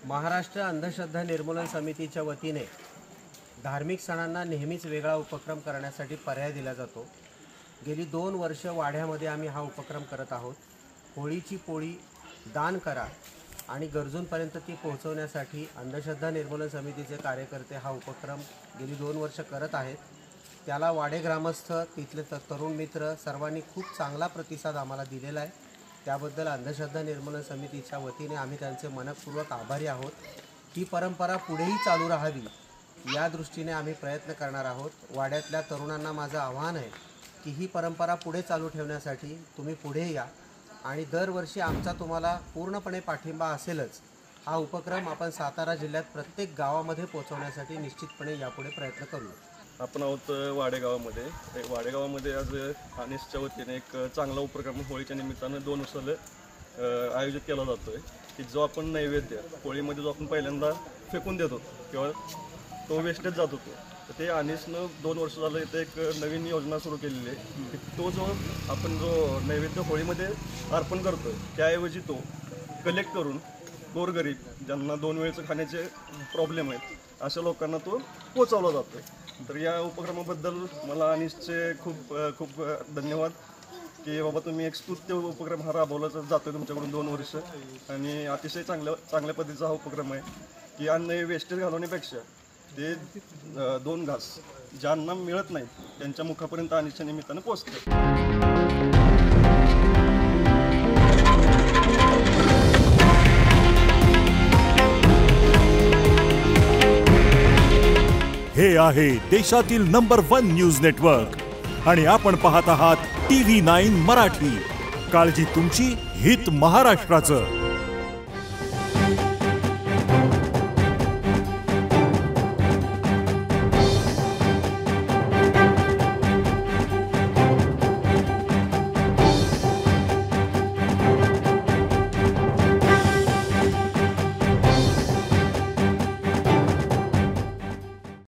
महाराष्ट्र अंधश्रद्धा निर्मूलन समितीच्या वतीने धार्मिक सणांना नेहमीच वेगळा उपक्रम करण्यासाठी पर्याय दिला जातो। गेली 2 वर्ष वाड्यामध्ये आम्ही हा उपक्रम करत आहोत। होळीची पोळी दान करा आणि गरजूंपर्यंत ती पोहोचवण्यासाठी अंधश्रद्धा निर्मूलन समितीचे कार्यकर्ते हा उपक्रम गेली 2 वर्ष करत आहेत। त्याला वाडे ग्रामस्थ, तिथले तरुण मित्र सर्वांनी खूप चांगला प्रतिसाद आम्हाला दिलेला आहे। त्याबद्दल अंधश्रद्धा निर्मूलन समितीच्या वतीने आम्ही त्यांचे मनपूर्वक आभारी आहोत। ही परंपरा पुढेही चालू राहावी या दृष्टीने आम्ही प्रयत्न करणार आहोत। वाड्यातल्या तरुणांना माझं आव्हान आहे की ही परंपरा पुढे चालू ठेवण्यासाठी तुम्ही पुढे या आणि दरवर्षी आमचा तुम्हाला पूर्णपणे पाठिंबा असेलच। हा उपक्रम आपण सातारा जिल्ह्यात प्रत्येक गावामध्ये पोहोचवण्यासाठी निश्चितपणे यापुढे प्रयत्न करू। आपण आहोत वाडेगावामध्ये। वाडेगावामध्ये आज अनिसच्या वतीने एक चांगला उपक्रम होळीच्या निमित्तानं 2 वर्षाला आयोजित केला जातोय की जो आपण नैवेद्य होळीमध्ये जो आपण पहिल्यांदा फेकून देत होतो किंवा तो वेस्टेज जात होतो, तर ते अनिसनं 2 वर्ष झालं इथे एक नवीन योजना सुरू केलेली आहे की तो जो आपण जो नैवेद्य होळीमध्ये अर्पण करतोय त्याऐवजी तो कलेक्ट करून गोरगरीब ज्यांना 2 वेळचं खाण्याचे प्रॉब्लेम आहेत अशा लोकांना तो पोचवला जातोय। तर या उपक्रमाबद्दल मला अनिसचे खूप खूप धन्यवाद की बाबा तुम्ही एक स्तुत्य उपक्रम हा राबवला जातोय तुमच्याकडून 2 वर्ष आणि अतिशय चांगल्या पद्धतीचा हा उपक्रम आहे की अन्न वेस्टेज घालवण्यापेक्षा ते 2 घास ज्यांना मिळत नाही त्यांच्या मुखापर्यंत अनिसच्या निमित्तानं पोचतं। हे आहे देशातील नंबर 1 न्यूज नेटवर्क आणि आपण पाहत आहात TV9 मराठी। काळजी तुमची, हित महाराष्ट्राचं।